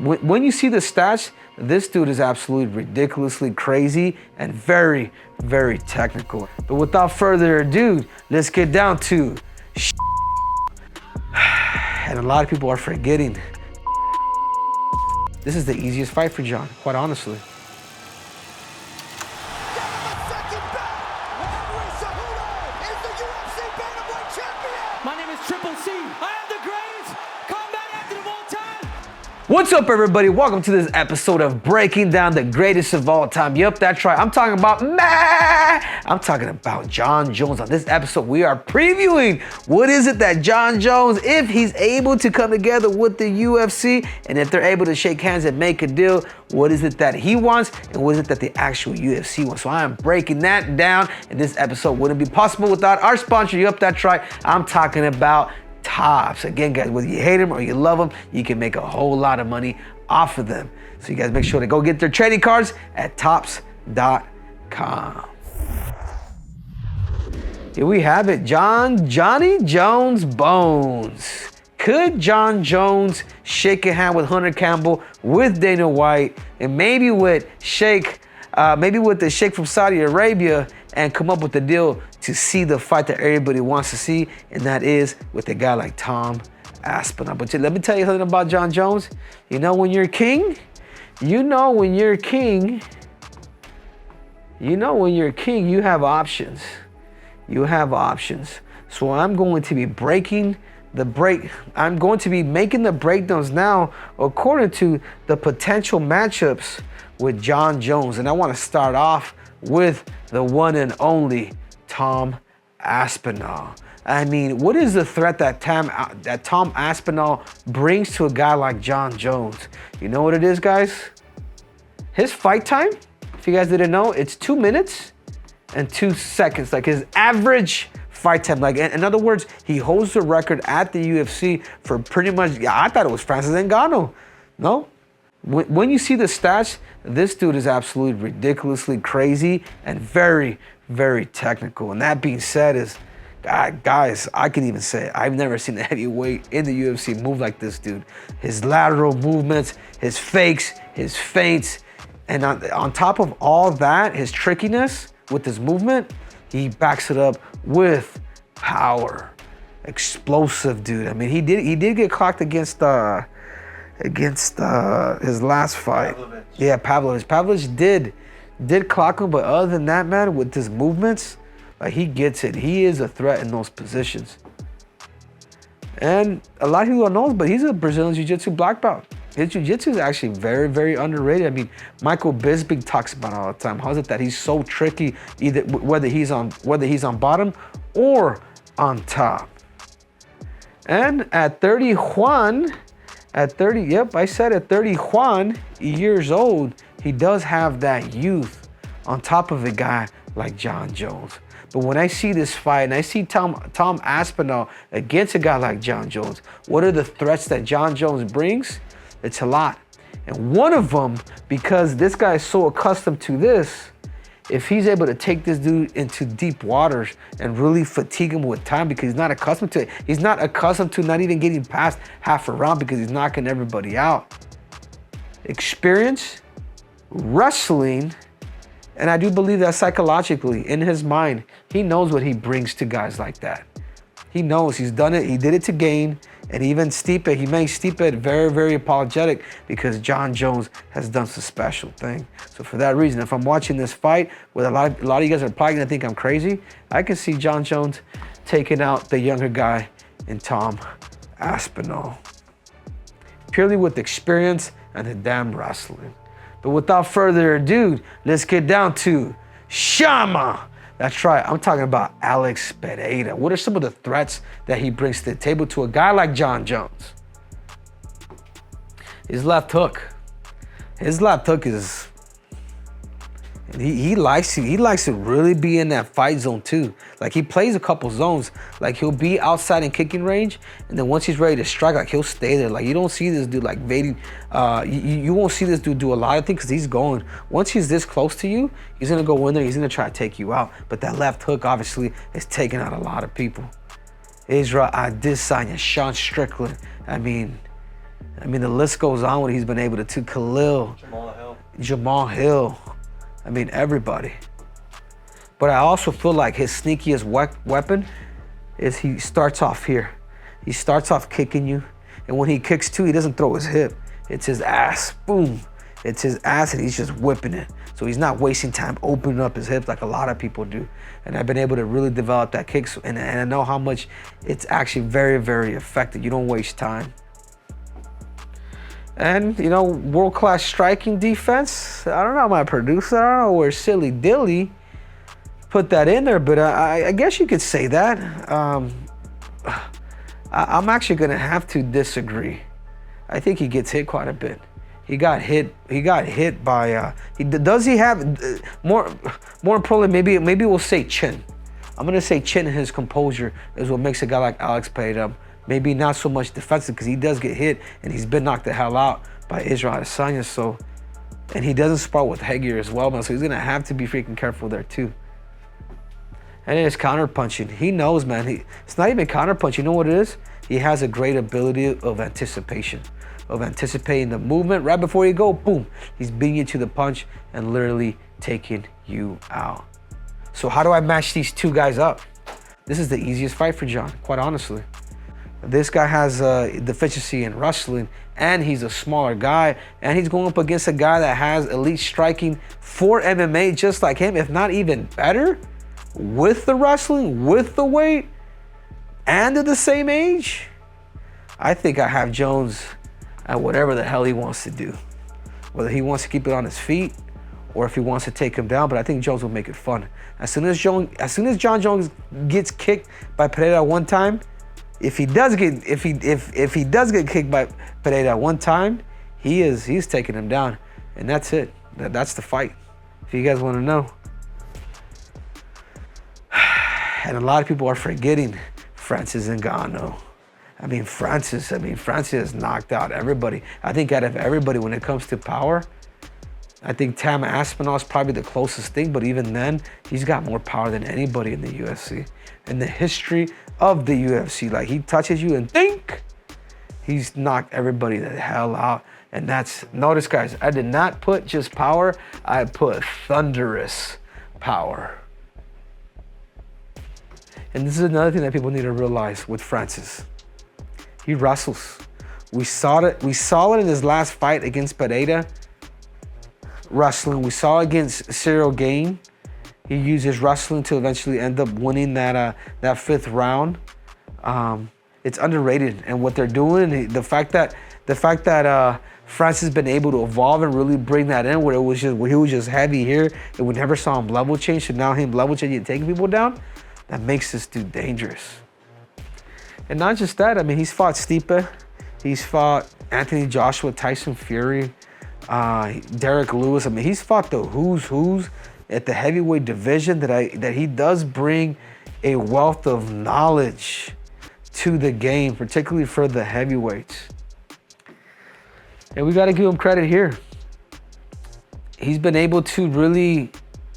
When you see the stats, this dude is absolutely ridiculously crazy and very, very technical. But without further ado, let's get down to and a lot of people are forgetting. This is the easiest fight for Jon, quite honestly. What's up, everybody? Welcome to this episode of Breaking Down the Greatest of All Time. Yup, that's right. I'm talking about Jon Jones. On this episode, we are previewing what is it that Jon Jones, if he's able to come together with the UFC, and if they're able to shake hands and make a deal, what is it that he wants, and what is it that the actual UFC wants? So I am breaking that down, and this episode wouldn't be possible without our sponsor. Yup, that's right. I'm talking about Tops. Again, guys, whether you hate them or you love them, you can make a whole lot of money off of them. So you guys make sure to go get their trading cards at tops.com. Here we have it, Johnny Jones Bones. Could Jon Jones shake a hand with Hunter Campbell, with Dana White, and maybe with the Sheikh from Saudi Arabia, and come up with a deal to see the fight that everybody wants to see, and that is with a guy like Tom Aspinall. But let me tell you something about Jon Jones. You know when you're king, you have options. You have options. So I'm going to be making the breakdowns now according to the potential matchups with Jon Jones. And I want to start off with the one and only Tom Aspinall. I mean, what is the threat that Tom Aspinall brings to a guy like Jon Jones? You know what it is, guys? His fight time, if you guys didn't know, it's 2 minutes and 2 seconds. Like his average fight time. Like, in other words, he holds the record at the UFC for pretty much, I thought it was Francis Ngannou. No? When you see the stats, this dude is absolutely ridiculously crazy and very, very technical. And that being said, guys, I can even say it, I've never seen a heavyweight in the UFC move like this dude. His lateral movements, his fakes, his feints, and on top of all that, his trickiness with his movement, he backs it up with power. Explosive dude. I mean, he did get clocked against his last fight. Pavlovich. Yeah, Pavlovich. Pavlovich did clock him, but other than that, man, with his movements, like, he gets it. He is a threat in those positions. And a lot of people don't know, but he's a Brazilian Jiu-Jitsu black belt. His Jiu-Jitsu is actually very, very underrated. I mean, Michael Bisping talks about it all the time. How's it that he's so tricky, either whether he's on bottom or on top. And at 31 years old, he does have that youth on top of a guy like Jon Jones. But when I see this fight and I see Tom Aspinall against a guy like Jon Jones, what are the threats that Jon Jones brings? It's a lot. And one of them, because this guy is so accustomed to this, if he's able to take this dude into deep waters and really fatigue him with time, because he's not accustomed to it. He's not accustomed to not even getting past half a round because he's knocking everybody out. Experience, wrestling, and I do believe that psychologically, in his mind, he knows what he brings to guys like that. He knows, he's done it, he did it to Gain, and even Stipe, he makes Stipe very, very apologetic because Jon Jones has done some special thing. So for that reason, if I'm watching this fight, where a lot of you guys are probably gonna think I'm crazy, I can see Jon Jones taking out the younger guy in Tom Aspinall. Purely with experience and the damn wrestling. But without further ado, let's get down to Shama. That's right, I'm talking about Alex Pereira. What are some of the threats that he brings to the table to a guy like Jon Jones? His left hook. His left hook is, he likes to really be in that fight zone too. Like, he plays a couple zones. Like, he'll be outside in kicking range, and then once he's ready to strike, like, he'll stay there. Like, you don't see this dude like evading. You won't see this dude do a lot of things because he's going. Once he's this close to you, he's gonna go in there. He's gonna try to take you out. But that left hook obviously is taking out a lot of people. Israel Adesanya, Sean Strickland. I mean, I mean, the list goes on what he's been able to Khalil, Jamal Hill. I mean, everybody. But I also feel like his sneakiest weapon is he starts off here. He starts off kicking you. And when he kicks too, he doesn't throw his hip. It's his ass, boom. It's his ass and he's just whipping it. So he's not wasting time opening up his hips like a lot of people do. And I've been able to really develop that kick. And I know how much it's actually very, very effective. You don't waste time. And, you know, world-class striking defense. I don't know, my producer. I don't know where Silly Dilly put that in there, but I guess you could say that. I'm actually going to have to disagree. I think he gets hit quite a bit. He got hit by. Does he have more importantly? Maybe we'll say chin. I'm gonna say chin and his composure is what makes a guy like Alex Pereira maybe not so much defensive, because he does get hit and he's been knocked the hell out by Israel Adesanya. So, and he doesn't spar with headgear as well, man. So he's gonna have to be freaking careful there too. And then his counter punching. He knows, man. It's not even counter punch. You know what it is? He has a great ability of anticipation. Of anticipating the movement right before you go, boom, he's beating you to the punch and literally taking you out. So how do I match these two guys up? This is the easiest fight for Jon, quite honestly. This guy has a deficiency in wrestling, and he's a smaller guy, and he's going up against a guy that has elite striking for MMA just like him, if not even better, with the wrestling, with the weight, and at the same age. I think I have Jones at whatever the hell he wants to do. Whether he wants to keep it on his feet or if he wants to take him down, but I think Jones will make it fun. As soon as Jon Jones gets kicked by Pereira one time, if he does get kicked by Pereira one time, he's taking him down. And that's it. That's the fight. If you guys want to know. And a lot of people are forgetting Francis Ngannou. Francis has knocked out everybody. I think out of everybody, when it comes to power, I think Tam Aspinall is probably the closest thing, but even then, he's got more power than anybody in the UFC. In the history of the UFC, like, he touches you and think, he's knocked everybody the hell out. And notice guys, I did not put just power, I put thunderous power. And this is another thing that people need to realize with Francis. He wrestles. We saw it in his last fight against Pereira. Wrestling. We saw it against Cyril Gane. He used his wrestling to eventually end up winning that fifth round. It's underrated, and what they're doing, the fact that Francis has been able to evolve and really bring that in, where he was just heavy here, and we never saw him level change. So now him level changing and taking people down, that makes this dude dangerous. And not just that, he's fought Stipe, he's fought Anthony Joshua, Tyson Fury, Derek Lewis. He's fought the who's at the heavyweight division that he does bring a wealth of knowledge to the game, particularly for the heavyweights. And we got to give him credit here. He's been able to really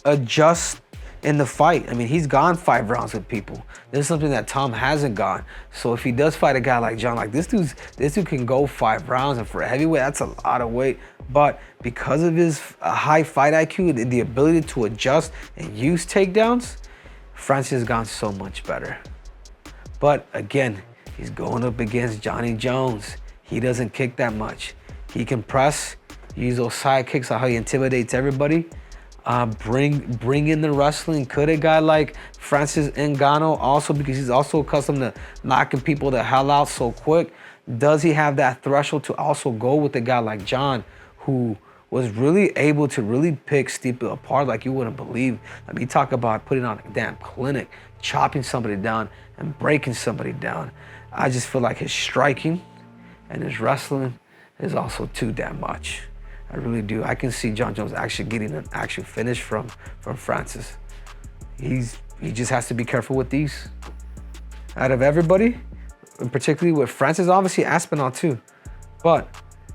adjust in the fight. He's gone 5 rounds with people. This is something that Tom hasn't gone. So if he does fight a guy like Jon, like this dude can go 5 rounds, and for a heavyweight, that's a lot of weight. But because of his high fight IQ and the ability to adjust and use takedowns, Francis has gone so much better. But again, he's going up against Jon Jones. He doesn't kick that much. He can press, use those side kicks, how he intimidates everybody. Bring in the wrestling. Could a guy like Francis Ngannou also, because he's also accustomed to knocking people the hell out so quick, does he have that threshold to also go with a guy like Jon, who was really able to really pick Stipe apart like you wouldn't believe? You talk about putting on a damn clinic, chopping somebody down and breaking somebody down. I just feel like his striking and his wrestling is also too damn much. I really do. I can see Jon Jones actually getting an actual finish from Francis. He just has to be careful with these. Out of everybody, and particularly with Francis, obviously Aspinall too, but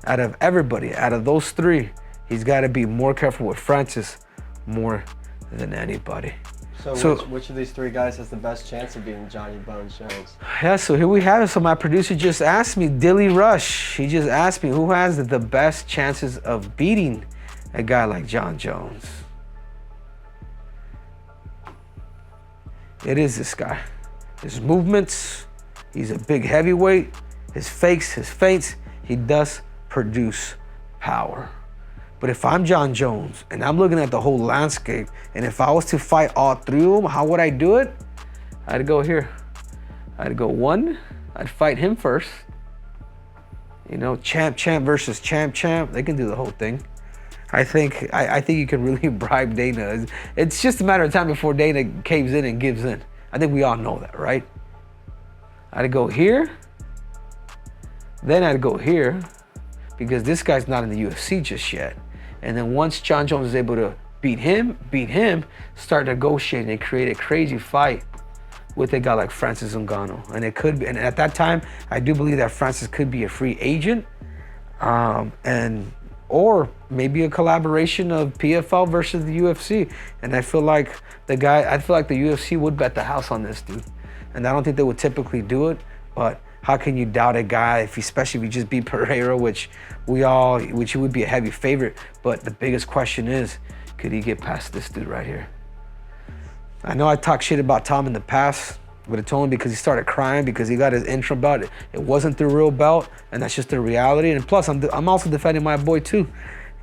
out of everybody, out of those 3, he's got to be more careful with Francis more than anybody. So which of these 3 guys has the best chance of beating Johnny Bones Jones? Yeah, so here we have it. So my producer just asked me, Dilly Rush, he just asked me who has the best chances of beating a guy like Jon Jones. It is this guy. His movements, he's a big heavyweight. His fakes, his feints, he does produce power. But if I'm Jon Jones and I'm looking at the whole landscape, and if I was to fight all 3 of them, how would I do it? I'd go here. I'd go 1, I'd fight him first. You know, champ versus champ. They can do the whole thing. I think you can really bribe Dana. It's just a matter of time before Dana caves in and gives in. I think we all know that, right? I'd go here. Then I'd go here because this guy's not in the UFC just yet. And then once Jon Jones is able to beat him, start negotiating and create a crazy fight with a guy like Francis Ngannou. And it could be, and at that time, I do believe that Francis could be a free agent, or maybe a collaboration of PFL versus the UFC. And I feel like the UFC would bet the house on this dude. And I don't think they would typically do it, but how can you doubt a guy, especially if you just beat Pereira, which he would be a heavy favorite. But the biggest question is, could he get past this dude right here? I know I talked shit about Tom in the past, but it's only because he started crying because he got his interim belt. It wasn't the real belt, and that's just the reality. And plus, I'm also defending my boy too.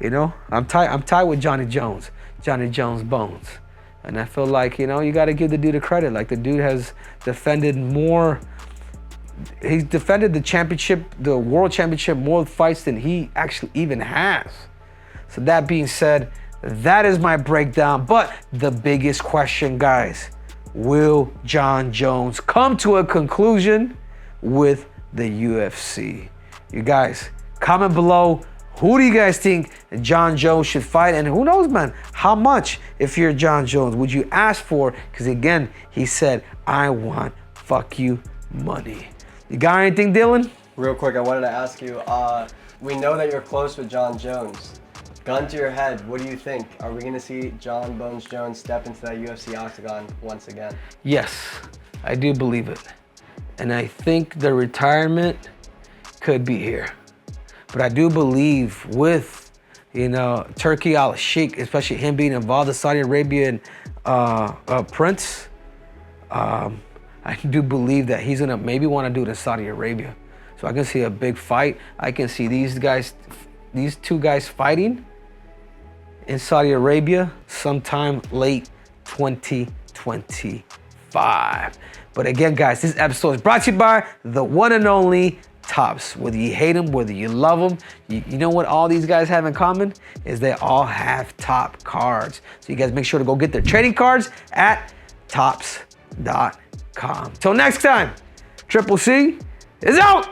You know, I'm tied with Johnny Jones Bones. And I feel like, you know, you got to give the dude a credit. Like, the dude has defended more. He's defended the world championship more fights than he actually even has. So that being said, that is my breakdown. But the biggest question, guys, will Jon Jones come to a conclusion with the UFC? You guys, comment below. Who do you guys think Jon Jones should fight? And who knows, man, how much, if you're Jon Jones, would you ask for? Because again, he said, I want fuck you money. You got anything, Dylan? Real quick, I wanted to ask you, we know that you're close with Jon Jones. Gun to your head, what do you think? Are we going to see Jon Bones Jones step into that UFC octagon once again? Yes, I do believe it. And I think the retirement could be here. But I do believe with, you know, Turkey al-Sheikh, especially him being involved in Saudi Arabian prince, I do believe that he's gonna maybe want to do it in Saudi Arabia. So I can see a big fight. I can see these 2 guys fighting in Saudi Arabia sometime late 2025. But again, guys, this episode is brought to you by the one and only Tops. Whether you hate them, whether you love them, you know what all these guys have in common is they all have top cards. So you guys make sure to go get their trading cards at tops.com. Till next time, Triple C is out.